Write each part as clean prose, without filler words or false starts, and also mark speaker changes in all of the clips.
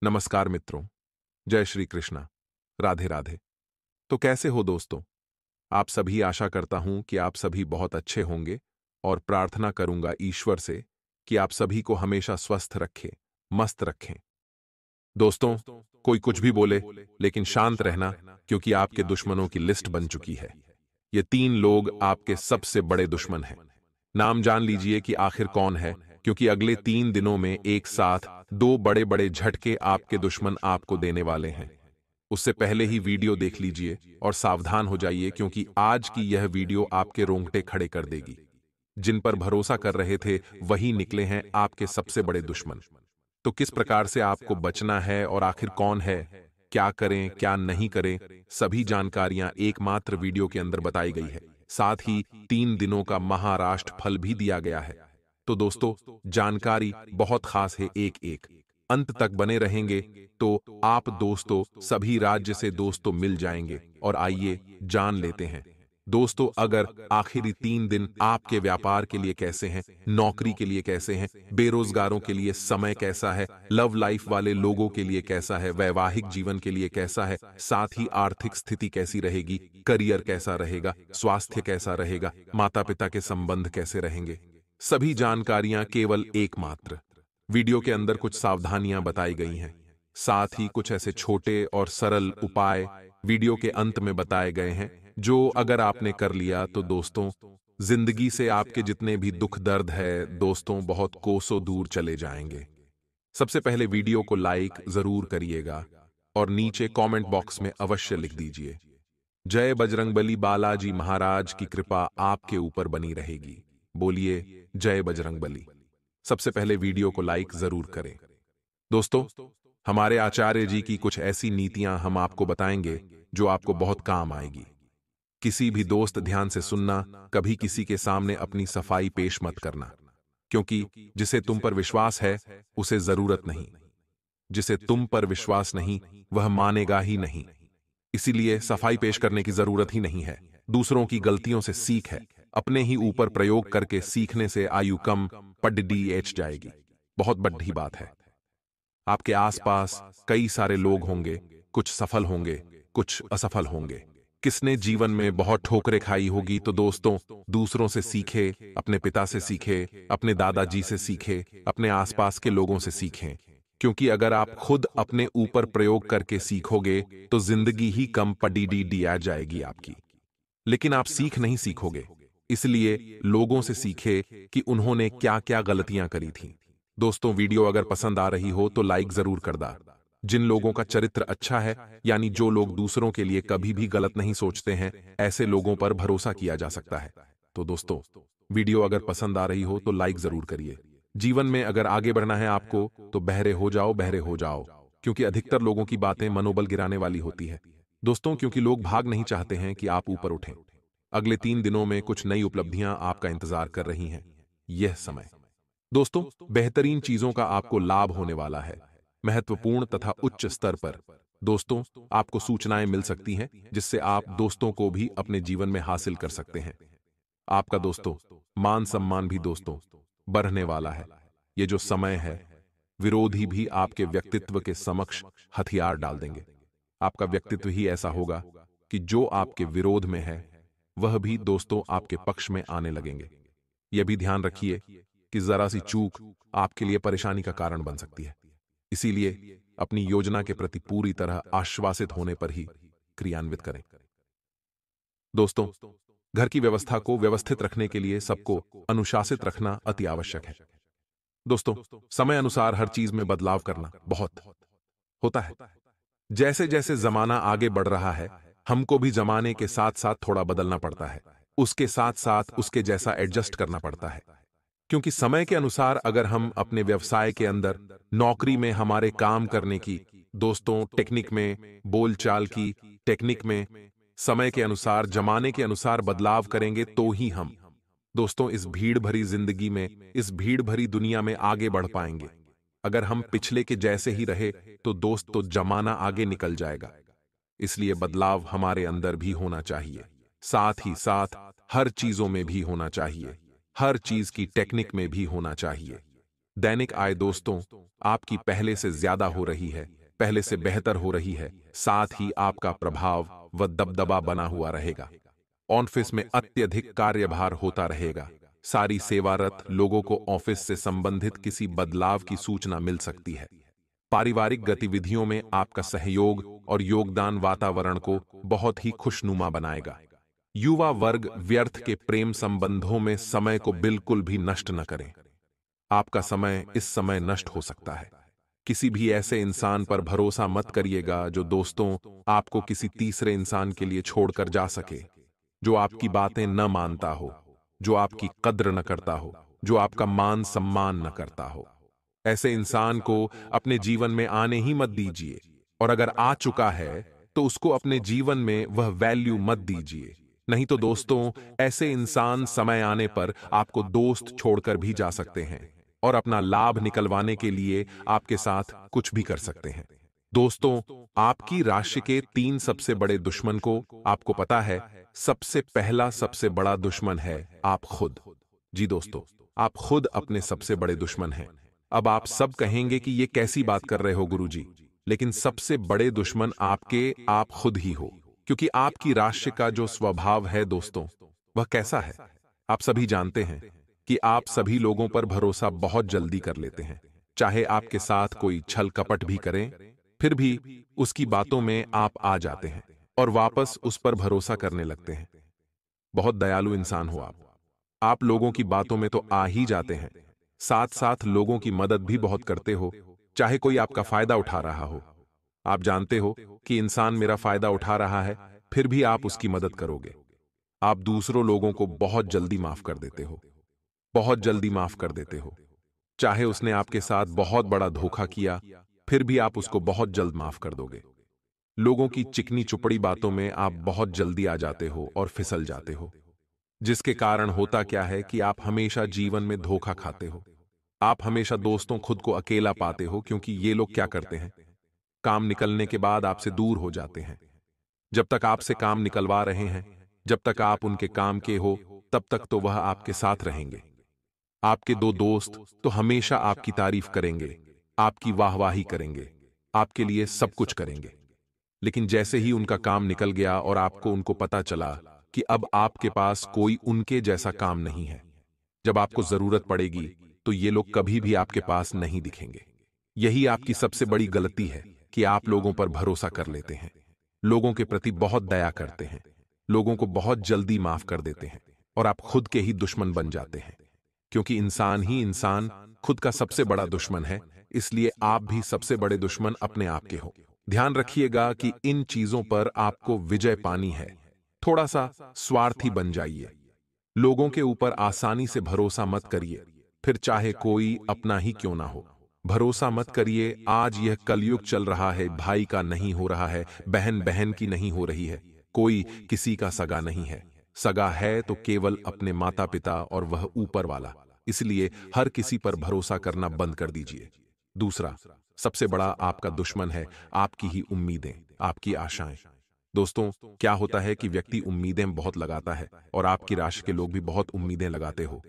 Speaker 1: नमस्कार मित्रों, जय श्री कृष्णा, राधे राधे। तो कैसे हो दोस्तों? आप सभी, आशा करता हूं कि आप सभी बहुत अच्छे होंगे और प्रार्थना करूंगा ईश्वर से कि आप सभी को हमेशा स्वस्थ रखे, मस्त रखें। दोस्तों, कोई कुछ भी बोले, लेकिन शांत रहना, क्योंकि आपके दुश्मनों की लिस्ट बन चुकी है। ये 3 लोग आपके सबसे बड़े दुश्मन हैं। नाम जान लीजिए कि आखिर कौन है, क्योंकि अगले 3 दिनों में एक साथ 2 बड़े-बड़े झटके आपके दुश्मन आपको देने वाले हैं। उससे पहले ही वीडियो देख लीजिए और सावधान हो जाइए, क्योंकि आज की यह वीडियो आपके रोंगटे खड़े कर देगी। जिन पर भरोसा कर रहे थे, वही निकले हैं आपके सबसे बड़े दुश्मन। तो किस प्रकार से आपको बचना है और आखिर कौन है, क्या करें, क्या नहीं करें, सभी जानकारियां एकमात्र वीडियो के अंदर बताई गई है। साथ ही 3 दिनों का महाराष्ट्र फल भी दिया गया है। तो दोस्तों, जानकारी बहुत खास है, एक एक अंत तक बने रहेंगे तो आप दोस्तों सभी राज्य से दोस्तों मिल जाएंगे। और आइए जान लेते हैं दोस्तों, अगर आखिरी 3 दिन आपके व्यापार के लिए कैसे हैं, नौकरी के लिए कैसे हैं, बेरोजगारों के लिए समय कैसा है, लव लाइफ वाले लोगों के लिए कैसा है, वैवाहिक जीवन के लिए कैसा है, साथ ही आर्थिक स्थिति कैसी रहेगी, करियर कैसा रहेगा, स्वास्थ्य कैसा रहेगा, माता पिता के संबंध कैसे रहेंगे, सभी जानकारियां केवल एकमात्र वीडियो के अंदर कुछ सावधानियां बताई गई हैं। साथ ही कुछ ऐसे छोटे और सरल उपाय वीडियो के अंत में बताए गए हैं, जो अगर आपने कर लिया तो दोस्तों, जिंदगी से आपके जितने भी दुख दर्द है दोस्तों, बहुत कोसों दूर चले जाएंगे। सबसे पहले वीडियो को लाइक जरूर करिएगा और नीचे कमेंट बॉक्स में अवश्य लिख दीजिए, जय बजरंगबली बालाजी महाराज की कृपा आपके ऊपर बनी रहेगी। बोलिए जय बजरंगबली। सबसे पहले वीडियो को लाइक जरूर करें। दोस्तों, हमारे आचार्य जी की कुछ ऐसी नीतियां हम आपको बताएंगे जो आपको बहुत काम आएगी। किसी भी दोस्त, ध्यान से सुनना, कभी किसी के सामने अपनी सफाई पेश मत करना, क्योंकि जिसे तुम पर विश्वास है उसे जरूरत नहीं, जिसे तुम पर विश्वास नहीं वह मानेगा ही नहीं। इसीलिए सफाई पेश करने की जरूरत ही नहीं है। दूसरों की गलतियों से सीख है, अपने ही ऊपर प्रयोग करके सीखने से आयु कम पढ़ जाएगी। बहुत बड़ी बात है। आपके आसपास कई सारे लोग होंगे, कुछ सफल होंगे, कुछ असफल होंगे। किसने जीवन में बहुत ठोकरें खाई होगी, तो दोस्तों दूसरों से सीखे, अपने पिता से सीखे, अपने दादाजी से सीखे, अपने आसपास के लोगों से सीखें। क्योंकि अगर आप खुद अपने ऊपर प्रयोग करके सीखोगे तो जिंदगी ही कम पढ़ जाएगी आपकी। लेकिन आप सीख नहीं सीखोगे, इसलिए लोगों से सीखे कि उन्होंने क्या क्या गलतियां करी थीं। दोस्तों, वीडियो अगर पसंद आ रही हो तो लाइक जरूर कर दा। जिन लोगों का चरित्र अच्छा है, यानी जो लोग दूसरों के लिए कभी भी गलत नहीं सोचते हैं, ऐसे लोगों पर भरोसा किया जा सकता है। तो दोस्तों, वीडियो अगर पसंद आ रही हो तो लाइक जरूर करिए। जीवन में अगर आगे बढ़ना है आपको तो बहरे हो जाओ, बहरे हो जाओ, क्योंकि अधिकतर लोगों की बातें मनोबल गिराने वाली होती है। दोस्तों, क्योंकि लोग भाग नहीं चाहते हैं कि आप ऊपर उठें। अगले 3 दिनों में कुछ नई उपलब्धियां आपका इंतजार कर रही हैं। यह समय दोस्तों, बेहतरीन चीजों का आपको लाभ होने वाला है, महत्वपूर्ण तथा उच्च स्तर पर। दोस्तों, आपको सूचनाएं मिल सकती हैं जिससे आप दोस्तों को भी अपने जीवन में हासिल कर सकते हैं। आपका दोस्तों मान सम्मान भी दोस्तों बढ़ने वाला है। ये जो समय है, विरोधी भी आपके व्यक्तित्व के समक्ष हथियार डाल देंगे। आपका व्यक्तित्व ही ऐसा होगा कि जो आपके विरोध में है वह भी दोस्तों आपके पक्ष में आने लगेंगे। यह भी ध्यान रखिए कि जरा सी चूक आपके लिए परेशानी का कारण बन सकती है। इसीलिए अपनी योजना के प्रति पूरी तरह आश्वासित होने पर ही क्रियान्वित करें। दोस्तों, घर की व्यवस्था को व्यवस्थित रखने के लिए सबको अनुशासित रखना अति आवश्यक है। दोस्तों, समय अनुसार हर चीज में बदलाव करना बहुत होता है। जैसे जैसे जमाना आगे बढ़ रहा है, हमको भी जमाने के साथ साथ थोड़ा बदलना पड़ता है, उसके साथ साथ उसके जैसा एडजस्ट करना पड़ता है। क्योंकि समय के अनुसार अगर हम अपने व्यवसाय के अंदर, नौकरी में हमारे काम करने की, दोस्तों टेक्निक में, बोलचाल की टेक्निक में, समय के अनुसार, जमाने के अनुसार बदलाव करेंगे तो ही हम दोस्तों इस भीड़ भरी जिंदगी में, इस भीड़ भरी दुनिया में आगे बढ़ पाएंगे। अगर हम पिछले के जैसे ही रहे तो दोस्तों जमाना आगे निकल जाएगा। इसलिए बदलाव हमारे अंदर भी होना चाहिए, साथ ही साथ हर चीजों में भी होना चाहिए, हर चीज की टेक्निक में भी होना चाहिए। दैनिक आय दोस्तों आपकी पहले से ज्यादा हो रही है, पहले से बेहतर हो रही है, साथ ही आपका प्रभाव व दबदबा बना हुआ रहेगा। ऑफिस में अत्यधिक कार्यभार होता रहेगा। सारी सेवारत लोगों को ऑफिस से संबंधित किसी बदलाव की सूचना मिल सकती है। पारिवारिक गतिविधियों में आपका सहयोग और योगदान वातावरण को बहुत ही खुशनुमा बनाएगा। युवा वर्ग व्यर्थ के प्रेम संबंधों में समय को बिल्कुल भी नष्ट न करें। आपका समय इस समय नष्ट हो सकता है। किसी भी ऐसे इंसान पर भरोसा मत करिएगा जो दोस्तों आपको किसी तीसरे इंसान के लिए छोड़कर जा सके, जो आपकी बातें न मानता हो, जो आपकी कद्र न करता हो, जो आपका मान सम्मान न करता हो। ऐसे इंसान को अपने जीवन में आने ही मत दीजिए, और अगर आ चुका है तो उसको अपने जीवन में वह वैल्यू मत दीजिए। नहीं तो दोस्तों ऐसे इंसान समय आने पर आपको दोस्त छोड़कर भी जा सकते हैं और अपना लाभ निकलवाने के लिए आपके साथ कुछ भी कर सकते हैं। दोस्तों आपकी राशि के 3 सबसे बड़े दुश्मन को आपको पता है। सबसे पहला सबसे बड़ा दुश्मन है आप खुद। जी दोस्तों, आप खुद अपने सबसे बड़े दुश्मन हैं। अब आप सब कहेंगे कि ये कैसी बात कर रहे हो गुरुजी, लेकिन सबसे बड़े दुश्मन आप खुद ही हो, क्योंकि आपकी राशि का जो स्वभाव है दोस्तों, वह कैसा है। आप सभी जानते हैं कि आप सभी लोगों पर भरोसा बहुत जल्दी कर लेते हैं। चाहे आपके साथ कोई छल कपट भी करें, फिर भी उसकी बातों में आप आ जाते हैं और वापस उस पर भरोसा करने लगते हैं। बहुत दयालु इंसान हो आप। आप लोगों की बातों में तो आ ही जाते हैं, साथ साथ लोगों की मदद भी बहुत करते हो, चाहे कोई आपका फायदा उठा रहा हो। आप जानते हो कि इंसान मेरा फायदा उठा रहा है, फिर भी आप उसकी मदद करोगे। आप दूसरों लोगों को बहुत जल्दी माफ कर देते हो, बहुत जल्दी माफ कर देते हो। चाहे उसने आपके साथ बहुत बड़ा धोखा किया, फिर भी आप उसको बहुत जल्द माफ कर दोगे। लोगों की चिकनी चुपड़ी बातों में आप बहुत जल्दी आ जाते हो और फिसल जाते हो, जिसके कारण होता क्या है कि आप हमेशा जीवन में धोखा खाते हो। आप हमेशा दोस्तों खुद को अकेला पाते हो, क्योंकि ये लोग क्या करते हैं, काम निकलने के बाद आपसे दूर हो जाते हैं। जब तक आपसे काम निकलवा रहे हैं, जब तक आप उनके काम के हो, तब तक तो वह आपके साथ रहेंगे। आपके 2 दोस्त तो हमेशा आपकी तारीफ करेंगे, आपकी वाहवाही करेंगे, आपके लिए सब कुछ करेंगे। लेकिन जैसे ही उनका काम निकल गया और आपको उनको पता चला कि अब आपके पास कोई उनके जैसा काम नहीं है, जब आपको जरूरत पड़ेगी तो ये लोग कभी भी आपके पास नहीं दिखेंगे। यही आपकी सबसे बड़ी गलती है कि आप लोगों पर भरोसा कर लेते हैं, लोगों के प्रति बहुत दया करते हैं, लोगों को बहुत जल्दी माफ कर देते हैं और आप खुद के ही दुश्मन बन जाते हैं। क्योंकि इंसान ही इंसान खुद का सबसे बड़ा दुश्मन है, इसलिए आप भी सबसे बड़े दुश्मन अपने आप के हो। ध्यान रखिएगा कि इन चीजों पर आपको विजय पानी है। थोड़ा सा स्वार्थी बन जाइए, लोगों के ऊपर आसानी से भरोसा मत करिए, फिर चाहे कोई अपना ही क्यों ना हो। भरोसा मत करिए। आज यह कलयुग चल रहा है, भाई का नहीं हो रहा है, बहन बहन की नहीं हो रही है, कोई किसी का सगा नहीं है। सगा है तो केवल अपने माता पिता और वह ऊपर वाला। इसलिए हर किसी पर भरोसा करना बंद कर दीजिए। दूसरा सबसे बड़ा आपका दुश्मन है आपकी ही उम्मीदें, आपकी आशाएं। दोस्तों क्या होता है कि व्यक्ति उम्मीदें बहुत लगाता है और आपकी राशि के लोग भी बहुत उम्मीदें लगाते हो।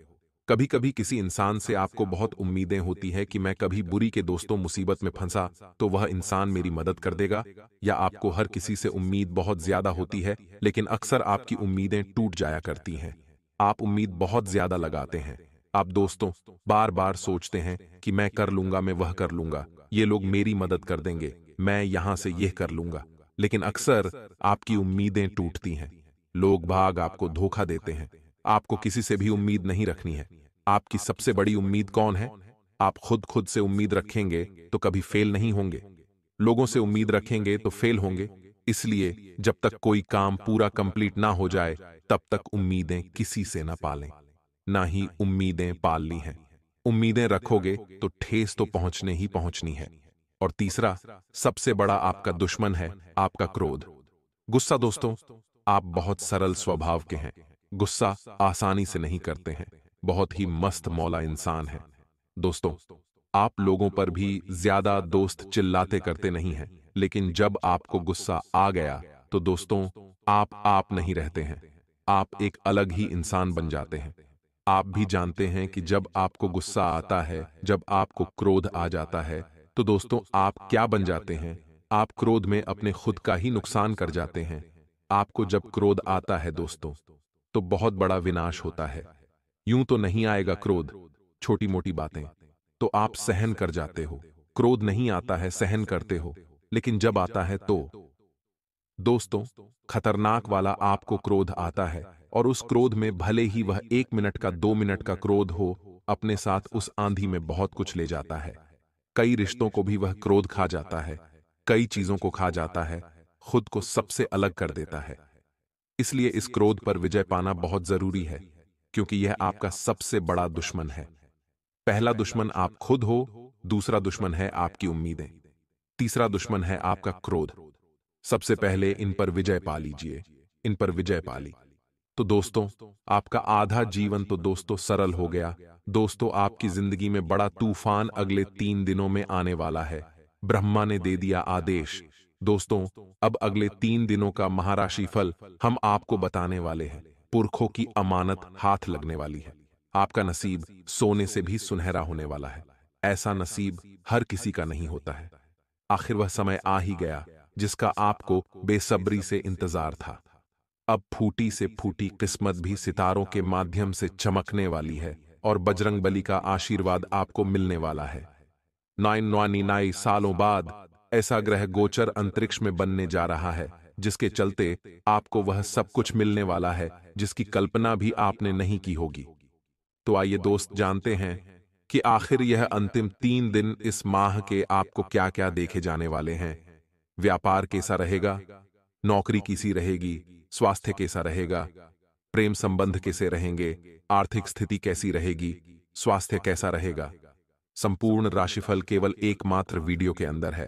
Speaker 1: कभी कभी किसी इंसान से आपको बहुत उम्मीदें होती है कि मैं कभी बुरी के दोस्तों मुसीबत में फंसा तो वह इंसान मेरी मदद कर देगा, या आपको हर किसी से उम्मीद बहुत ज्यादा होती है, लेकिन अक्सर आपकी उम्मीदें टूट जाया करती हैं। आप उम्मीद बहुत ज्यादा लगाते हैं। आप दोस्तों बार बार सोचते हैं कि मैं कर लूंगा, मैं वह कर लूंगा, ये लोग मेरी मदद कर देंगे, मैं यहां से यह कर लूंगा। लेकिन अक्सर आपकी उम्मीदें टूटती हैं। लोग भाग आपको धोखा देते हैं। आपको किसी से भी उम्मीद नहीं रखनी है। आपकी सबसे बड़ी उम्मीद कौन है? आप खुद से उम्मीद रखेंगे तो कभी फेल नहीं होंगे। लोगों से उम्मीद रखेंगे तो फेल होंगे। इसलिए जब तक कोई काम पूरा कंप्लीट ना हो जाए, तब तक उम्मीदें किसी से ना पालें, ना ही उम्मीदें पालनी हैं। उम्मीदें रखोगे तो ठेस तो पहुंचने ही पहुंचनी है। और तीसरा सबसे बड़ा आपका दुश्मन है आपका क्रोध, गुस्सा। दोस्तों आप बहुत सरल स्वभाव के हैं, गुस्सा आसानी से नहीं करते हैं, बहुत ही मस्त मौला इंसान है। दोस्तों आप लोगों पर भी ज्यादा दोस्त चिल्लाते करते नहीं हैं, लेकिन जब आपको गुस्सा आ गया तो दोस्तों आप नहीं रहते हैं, आप एक अलग ही इंसान बन जाते हैं। आप भी जानते हैं कि जब आपको गुस्सा आता है, जब आपको क्रोध आ जाता है, तो दोस्तों आप क्या बन जाते हैं? आप क्रोध में अपने खुद का ही नुकसान कर जाते हैं। आपको जब क्रोध आता है दोस्तों, तो बहुत बड़ा विनाश होता है। यूं तो नहीं आएगा क्रोध, छोटी मोटी बातें तो आप सहन कर जाते हो। क्रोध नहीं आता है, सहन करते हो, लेकिन जब आता है तो दोस्तों, खतरनाक वाला आपको क्रोध आता है, और उस क्रोध में भले ही वह 1 मिनट का 2 मिनट का क्रोध हो, अपने साथ उस आंधी में बहुत कुछ ले जाता है। कई रिश्तों को भी वह क्रोध खा जाता है, कई चीजों को खा जाता है, खुद को सबसे अलग कर देता है। इसलिए इस क्रोध पर विजय पाना बहुत जरूरी है, क्योंकि यह आपका सबसे बड़ा दुश्मन है। पहला दुश्मन आप खुद हो, दूसरा दुश्मन है आपकी उम्मीदें, तीसरा दुश्मन है आपका क्रोध। सबसे पहले इन पर विजय पा लीजिए। इन पर विजय पा ली तो दोस्तों, आपका आधा जीवन तो दोस्तों सरल हो गया। दोस्तों, आपकी जिंदगी में बड़ा तूफान अगले 3 दिनों में आने वाला है। ब्रह्मा ने दे दिया आदेश। दोस्तों, अब अगले 3 दिनों का महाराशि फल हम आपको बताने वाले हैं। पुरखों की अमानत हाथ लगने वाली है। आपका नसीब सोने से भी सुनहरा होने वाला है। ऐसा नसीब हर किसी का नहीं होता है। आखिर वह समय आ ही गया जिसका आपको बेसब्री से इंतजार था। अब फूटी से फूटी किस्मत भी सितारों के माध्यम से चमकने वाली है, और बजरंगबली का आशीर्वाद आपको मिलने वाला है। 999 सालों बाद ऐसा ग्रह गोचर अंतरिक्ष में बनने जा रहा है, जिसके चलते आपको वह सब कुछ मिलने वाला है जिसकी कल्पना भी आपने नहीं की होगी। तो आइए दोस्त, जानते हैं कि आखिर यह अंतिम 3 दिन इस माह के आपको क्या क्या देखे जाने वाले हैं। व्यापार कैसा रहेगा, नौकरी कैसी रहेगी, स्वास्थ्य कैसा रहेगा, प्रेम संबंध कैसे रहेंगे, आर्थिक स्थिति कैसी रहेगी, स्वास्थ्य कैसा रहेगा। संपूर्ण राशिफल केवल एकमात्र वीडियो के अंदर है।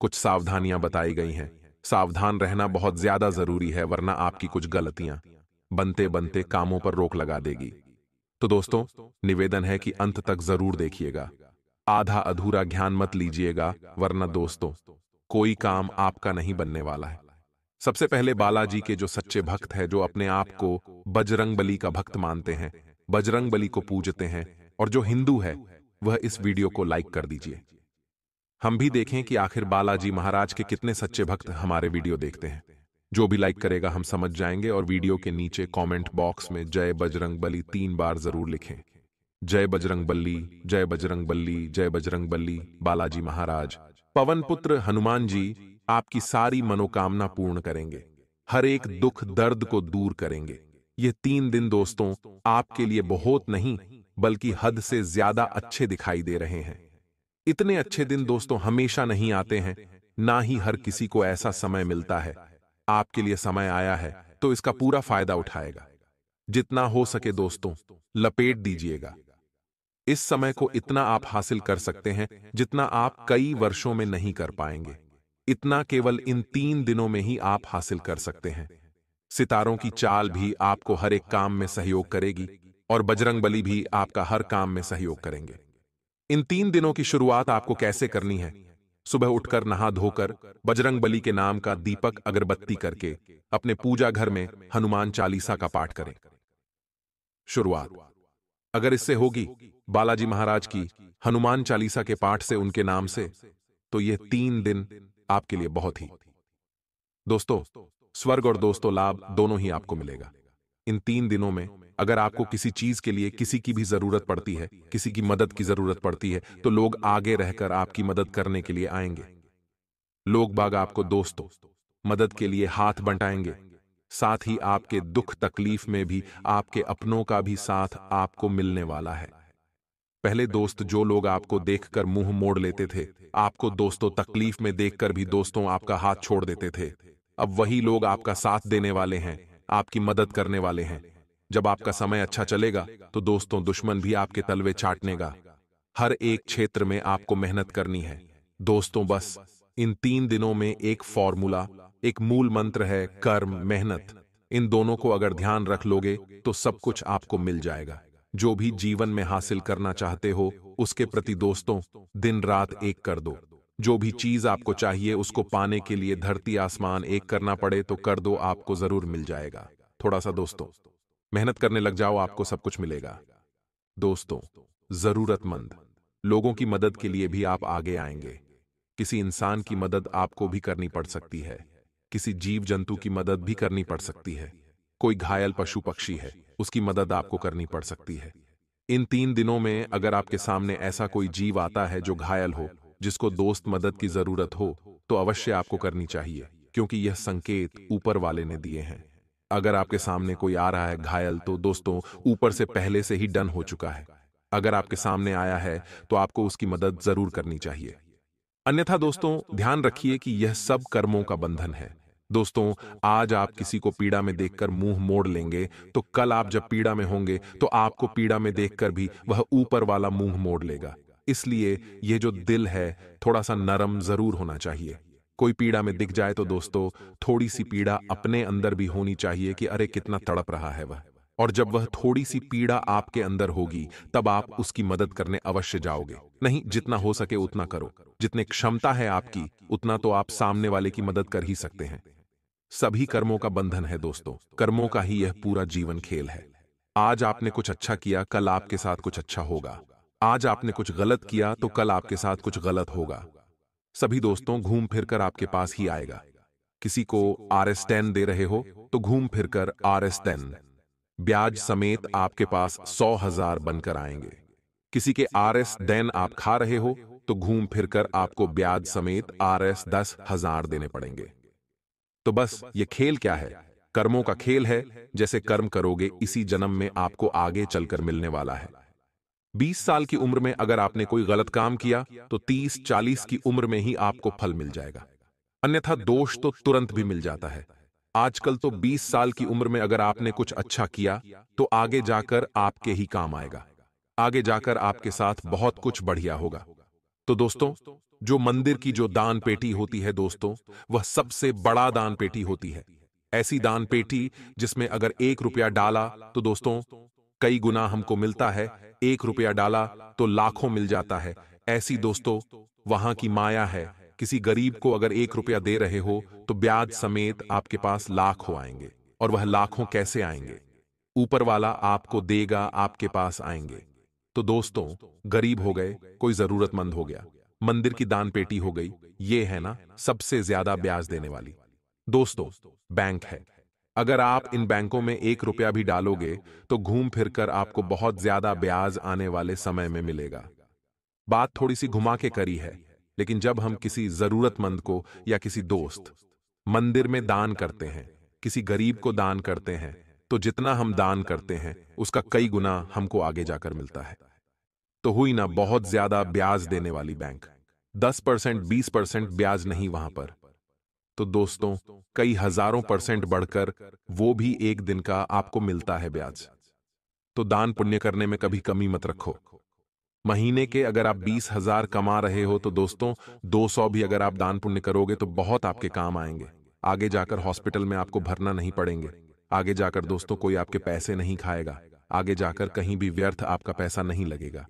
Speaker 1: कुछ सावधानियां बताई गई हैं। सावधान रहना बहुत ज्यादा जरूरी है, वरना आपकी कुछ गलतियां बनते बनते कामों पर रोक लगा देगी। तो दोस्तों, निवेदन है कि अंत तक जरूर देखिएगा। आधा अधूरा ज्ञान मत लीजिएगा, वरना दोस्तों कोई काम आपका नहीं बनने वाला है। सबसे पहले बालाजी के जो सच्चे भक्त हैं, जो अपने आप को बजरंगबली का भक्त मानते हैं, बजरंगबली को पूजते हैं, और जो हिंदू है वह इस वीडियो को लाइक कर दीजिए। हम भी देखें कि आखिर बालाजी महाराज के कितने सच्चे भक्त हमारे वीडियो देखते हैं। जो भी लाइक करेगा हम समझ जाएंगे, और वीडियो के नीचे कमेंट बॉक्स में जय बजरंगबली 3 बार जरूर लिखें। जय बजरंगबली, जय बजरंगबली, जय बजरंगबली। बालाजी महाराज, पवन पुत्र हनुमान जी आपकी सारी मनोकामना पूर्ण करेंगे, हर एक दुख दर्द को दूर करेंगे। ये 3 दिन दोस्तों आपके लिए बहुत नहीं बल्कि हद से ज्यादा अच्छे दिखाई दे रहे हैं। इतने अच्छे दिन दोस्तों हमेशा नहीं आते हैं, ना ही हर किसी को ऐसा समय मिलता है। आपके लिए समय आया है तो इसका पूरा फायदा उठाएगा। जितना हो सके दोस्तों लपेट दीजिएगा। इस समय को इतना आप हासिल कर सकते हैं जितना आप कई वर्षों में नहीं कर पाएंगे। इतना केवल इन 3 दिनों में ही आप हासिल कर सकते हैं। सितारों की चाल भी आपको हर एक काम में सहयोग करेगी, और बजरंगबली भी आपका हर काम में सहयोग करेंगे। इन 3 दिनों की शुरुआत आपको कैसे करनी है? सुबह उठकर नहा धोकर बजरंगबली के नाम का दीपक अगरबत्ती करके अपने पूजा घर में हनुमान चालीसा का पाठ करें। शुरुआत अगर इससे होगी बालाजी महाराज की हनुमान चालीसा के पाठ से, उनके नाम से, तो ये 3 दिन आपके लिए बहुत ही दोस्तों स्वर्ग और दोस्तों लाभ दोनों ही आपको मिलेगा। इन 3 दिनों में अगर आपको किसी चीज के लिए किसी की भी जरूरत पड़ती है, किसी की मदद की जरूरत पड़ती है, तो लोग आगे रहकर आपकी मदद करने के लिए आएंगे। लोग बाग आपको दोस्तों मदद के लिए हाथ बंटाएंगे। साथ ही आपके दुख तकलीफ में भी आपके अपनों का भी साथ आपको मिलने वाला है। पहले दोस्त जो लोग आपको देखकर मुंह मोड़ लेते थे, आपको दोस्तों तकलीफ में देखकर भी दोस्तों आपका हाथ छोड़ देते थे, अब वही लोग आपका साथ देने वाले हैं, आपकी मदद करने वाले हैं। जब आपका समय अच्छा चलेगा तो दोस्तों दुश्मन भी आपके तलवे चाटनेगा। हर एक क्षेत्र में आपको मेहनत करनी है दोस्तों। बस इन 3 दिनों में एक फॉर्मूला, एक मूल मंत्र है, कर्म, मेहनत। इन दोनों को अगर ध्यान रख लोगे तो सब कुछ आपको मिल जाएगा। जो भी जीवन में हासिल करना चाहते हो उसके प्रति दोस्तों दिन रात एक कर दो। जो भी चीज आपको चाहिए उसको पाने के लिए धरती आसमान एक करना पड़े तो कर दो, आपको जरूर मिल जाएगा। थोड़ा सा दोस्तों मेहनत करने लग जाओ, आपको सब कुछ मिलेगा। दोस्तों, जरूरतमंद लोगों की मदद के लिए भी आप आगे आएंगे। किसी इंसान की मदद आपको भी करनी पड़ सकती है। किसी जीव जंतु की मदद भी करनी पड़ सकती है। कोई घायल पशु पक्षी है, उसकी मदद आपको करनी पड़ सकती है। इन 3 दिनों में अगर आपके सामने ऐसा कोई जीव आता है जो घायल हो, जिसको दोस्त मदद की जरूरत हो, तो अवश्य आपको करनी चाहिए, क्योंकि यह संकेत ऊपर वाले ने दिए हैं। अगर आपके सामने कोई आ रहा है घायल, तो दोस्तों ऊपर से पहले से ही डन हो चुका है। अगर आपके सामने आया है तो आपको उसकी मदद जरूर करनी चाहिए। अन्यथा दोस्तों ध्यान रखिए कि यह सब कर्मों का बंधन है। दोस्तों, आज आप किसी को पीड़ा में देखकर मुंह मोड़ लेंगे, तो कल आप जब पीड़ा में होंगे तो आपको पीड़ा में देखकर भी वह ऊपर वाला मुंह मोड़ लेगा। इसलिए ये जो दिल है, थोड़ा सा नरम जरूर होना चाहिए। कोई पीड़ा में दिख जाए तो दोस्तों थोड़ी सी पीड़ा अपने अंदर भी होनी चाहिए कि अरे कितना तड़प रहा है वह। और जब वह थोड़ी सी पीड़ा आपके अंदर होगी, तब आप उसकी मदद करने अवश्य जाओगे। नहीं, जितना हो सके उतना करो। जितने क्षमता है आपकी, उतना तो आप सामने वाले की मदद कर ही सकते हैं। सभी कर्मों का बंधन है दोस्तों, कर्मों का ही यह पूरा जीवन खेल है। आज आपने कुछ अच्छा किया, कल आपके साथ कुछ अच्छा होगा। आज आपने कुछ गलत किया तो कल आपके साथ कुछ गलत होगा। सभी दोस्तों घूम फिरकर आपके पास ही आएगा। किसी को RS10 दे रहे हो तो घूम फिरकर RS10 ब्याज समेत आपके पास 100,000 बनकर आएंगे। किसी के RS10 आप खा रहे हो तो घूम फिरकर आपको ब्याज समेत RS10,000 देने पड़ेंगे। तो बस ये खेल क्या है? कर्मों का खेल है। जैसे कर्म करोगे इसी जन्म में आपको आगे चलकर मिलने वाला है। 20 साल की उम्र में अगर आपने कोई गलत काम किया तो 30-40 की उम्र में ही आपको फल मिल जाएगा। अन्यथा दोष तो तुरंत भी मिल जाता है। आजकल तो 20 साल की उम्र में अगर आपने कुछ अच्छा किया तो आगे जाकर आपके ही काम आएगा। आगे जाकर आपके साथ बहुत कुछ बढ़िया होगा। तो दोस्तों, जो मंदिर की जो दान पेटी होती है दोस्तों, वह सबसे बड़ा दान पेटी होती है। ऐसी दान पेटी जिसमें अगर 1 रुपया डाला तो दोस्तों कई गुना हमको मिलता है। 1 रुपया डाला तो लाखों मिल जाता है। ऐसी दोस्तों वहां की माया है। किसी गरीब को अगर 1 रुपया दे रहे हो तो ब्याज समेत आपके पास लाखों आएंगे। और वह लाखों कैसे आएंगे? ऊपर वाला आपको देगा, आपके पास आएंगे। तो दोस्तों, गरीब हो गए, कोई जरूरतमंद हो गया, मंदिर की दान पेटी हो गई, ये है ना सबसे ज्यादा ब्याज देने वाली। दोस्तों, बैंक है। अगर आप इन बैंकों में 1 रुपया भी डालोगे तो घूम फिरकर आपको बहुत ज्यादा ब्याज आने वाले समय में मिलेगा। बात थोड़ी सी घुमा के करी है, लेकिन जब हम किसी जरूरतमंद को या किसी दोस्त मंदिर में दान करते हैं, किसी गरीब को दान करते हैं, तो जितना हम दान करते हैं उसका कई गुना हमको आगे जाकर मिलता है। तो हुई ना बहुत ज्यादा ब्याज देने वाली बैंक। 10%, 20% ब्याज नहीं वहां पर, तो दोस्तों कई हजारों % बढ़कर वो भी एक दिन का आपको मिलता है ब्याज। तो दान पुण्य करने में कभी कमी मत रखो। महीने के अगर आप 20,000 कमा रहे हो तो दोस्तों 200 भी अगर आप दान पुण्य करोगे तो बहुत आपके काम आएंगे। आगे जाकर हॉस्पिटल में आपको भरना नहीं पड़ेंगे। आगे जाकर दोस्तों कोई आपके पैसे नहीं खाएगा। आगे जाकर कहीं भी व्यर्थ आपका पैसा नहीं लगेगा।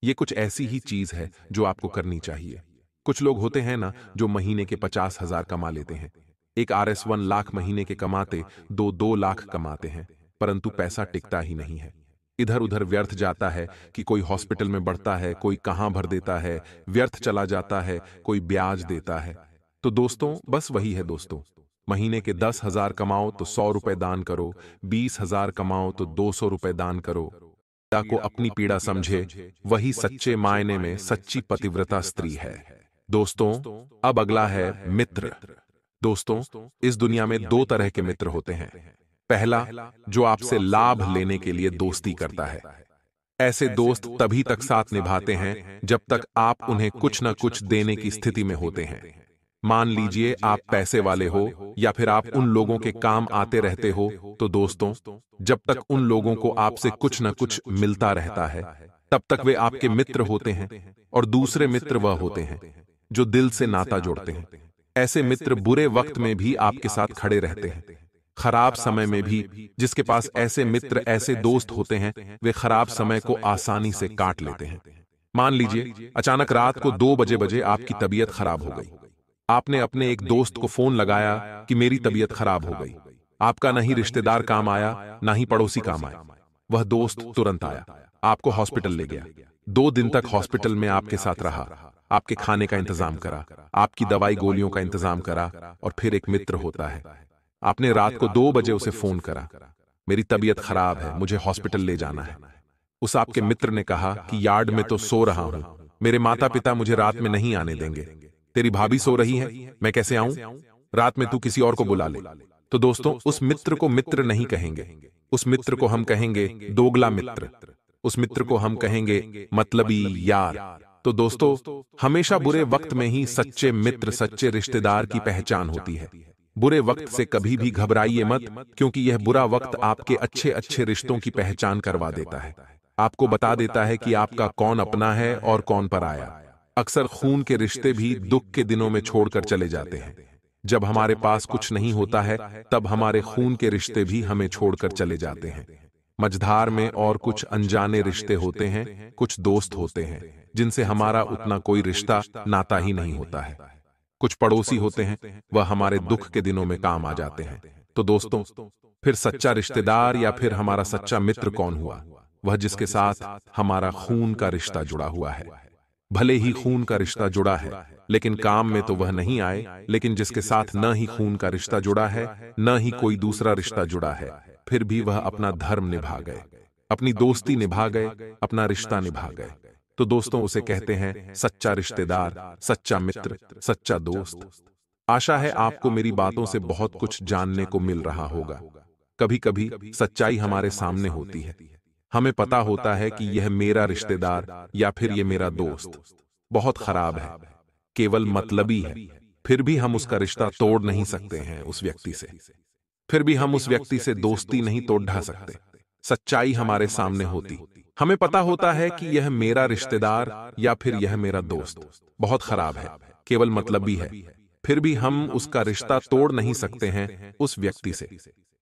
Speaker 1: ये कुछ ऐसी ही चीज है जो आपको करनी चाहिए। कुछ लोग होते हैं ना जो महीने के 50,000 कमा लेते हैं। एक RS1 लाख महीने के कमाते 2 लाख कमाते हैं, परंतु पैसा टिकता ही नहीं है। इधर उधर व्यर्थ जाता है कि कोई हॉस्पिटल में बढ़ता है, कोई कहां भर देता है, व्यर्थ चला जाता है, कोई ब्याज देता है। तो दोस्तों बस वही है दोस्तों, महीने के 10,000 कमाओ तो 100 रुपए दान करो, 20,000 कमाओ तो 200 रुपए दान करो। पीड़ा को अपनी पीड़ा समझे, वही सच्चे मायने में सच्ची पतिव्रता स्त्री है। दोस्तों अब अगला है मित्र। दोस्तों इस दुनिया में 2 तरह के मित्र होते हैं। पहला, जो आपसे लाभ लेने के लिए दोस्ती करता है। ऐसे दोस्त तभी तक साथ निभाते हैं जब तक आप उन्हें कुछ न कुछ देने की स्थिति में होते हैं। मान लीजिए आप पैसे वाले हो या फिर आप उन लोगों के काम आते रहते हो, तो दोस्तों जब तक उन लोगों को आपसे कुछ न कुछ मिलता रहता है तब तक वे आपके मित्र होते हैं। और दूसरे मित्र वह होते हैं जो दिल से नाता जोड़ते हैं। ऐसे मित्र बुरे वक्त में भी आपके साथ खड़े रहते हैं, खराब समय में भी। जिसके पास ऐसे मित्र, ऐसे दोस्त होते हैं, वे खराब समय को आसानी से काट लेते हैं। मान लीजिए अचानक रात को 2 बजे आपकी तबीयत खराब हो गई। आपने अपने एक दोस्त को फोन लगाया कि मेरी तबीयत खराब हो गई। आपका नहीं रिश्तेदार काम आया, ना ही पड़ोसी काम आया। वह दोस्त तुरंत आया, आपको हॉस्पिटल ले गया। 2 दिन तक हॉस्पिटल में आपके साथ रहा, आपके खाने का इंतजाम करा, आपकी दवाई गोलियों का इंतजाम करा। और फिर एक मित्र होता है, आपने रात को 2 बजे उसे फोन करा, मेरी तबीयत खराब है, मुझे हॉस्पिटल ले जाना है। उस आपके मित्र ने कहा कि यार्ड में तो सो रहा हूं, मेरे माता पिता मुझे रात में नहीं आने देंगे। तेरी भाभी सो रही है, मैं कैसे आऊं? रात में तू किसी और को बुला ले। तो दोस्तों, उस मित्र को मित्र नहीं कहेंगे, उस मित्र को हम कहेंगे दोगला मित्र, उस मित्र को हम कहेंगे मतलबी यार। तो दोस्तों, हमेशा बुरे वक्त में ही सच्चे मित्र, सच्चे रिश्तेदार की पहचान होती है। बुरे वक्त से कभी भी घबराइए मत, क्योंकि यह बुरा वक्त आपके अच्छे अच्छे रिश्तों की पहचान करवा देता है। आपको बता देता है कि आपका कौन अपना है और कौन पराया। अक्सर खून के रिश्ते भी दुख के दिनों में छोड़कर चले जाते हैं। जब हमारे पास कुछ नहीं होता है, तब हमारे खून के रिश्ते भी हमें छोड़कर चले जाते हैं। मझधार में और कुछ अनजाने रिश्ते होते हैं, कुछ दोस्त होते हैं जिनसे हमारा उतना कोई रिश्ता नाता ही नहीं होता है। कुछ पड़ोसी होते हैं, वह हमारे दुख के दिनों में काम आ जाते हैं। तो दोस्तों, फिर सच्चा रिश्तेदार या फिर हमारा सच्चा मित्र कौन हुआ? वह जिसके साथ हमारा खून का रिश्ता जुड़ा हुआ है। भले ही खून का रिश्ता जुड़ा है, लेकिन काम में तो वह नहीं आए। लेकिन जिसके साथ न ही खून का रिश्ता जुड़ा है, न ही कोई दूसरा रिश्ता जुड़ा है, फिर भी वह अपना धर्म निभा गए, अपनी दोस्ती निभा गए, अपना रिश्ता निभा गए। तो दोस्तों, उसे कहते हैं सच्चा रिश्तेदार, सच्चा मित्र, सच्चा दोस्त। आशा है आपको मेरी बातों से बहुत कुछ जानने को मिल रहा होगा। कभी कभी सच्चाई हमारे सामने होती है, हमें पता होता है कि यह मेरा रिश्तेदार या फिर यह मेरा दोस्त बहुत खराब है, केवल मतलबी है। फिर भी हम उसका रिश्ता तोड़ नहीं सकते हैं उस व्यक्ति से, फिर भी हम उस व्यक्ति से दोस्ती नहीं तोड़ ढा सकते। सच्चाई हमारे सामने होती, हमें पता होता है कि यह मेरा रिश्तेदार या फिर यह मेरा दोस्त बहुत खराब है, केवल मतलबी है। फिर भी हम उसका रिश्ता तोड़ नहीं सकते हैं उस व्यक्ति से,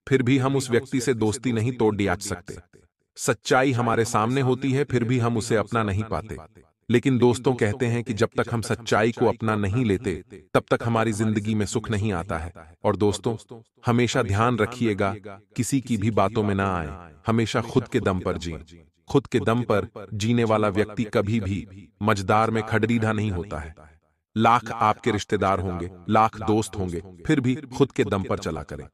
Speaker 1: फिर भी हम उस व्यक्ति से दोस्ती नहीं तोड़ दिया सकते। सच्चाई हमारे सामने होती है, फिर भी हम उसे अपना नहीं पाते। लेकिन दोस्तों कहते हैं कि जब तक हम सच्चाई को अपना नहीं लेते, तब तक हमारी जिंदगी में सुख नहीं आता है। और दोस्तों, हमेशा ध्यान रखिएगा, किसी की भी बातों में ना आए, हमेशा खुद के दम पर जिए। खुद के दम पर जीने वाला व्यक्ति कभी भी मझदार में खड़रीधा नहीं होता है। लाख आपके रिश्तेदार होंगे, लाख दोस्त होंगे, फिर भी खुद के दम पर चला करें।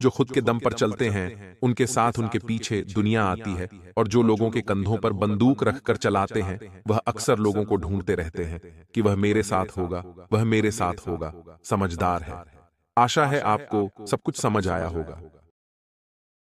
Speaker 1: जो खुद के दम पर चलते हैं, उनके साथ उनके पीछे दुनिया आती है, और जो लोगों के कंधों पर बंदूक रखकर चलाते हैं, वह अक्सर लोगों को ढूंढते रहते हैं कि वह मेरे साथ होगा, वह मेरे साथ होगा। समझदार है। आशा है आपको सब कुछ समझ आया होगा।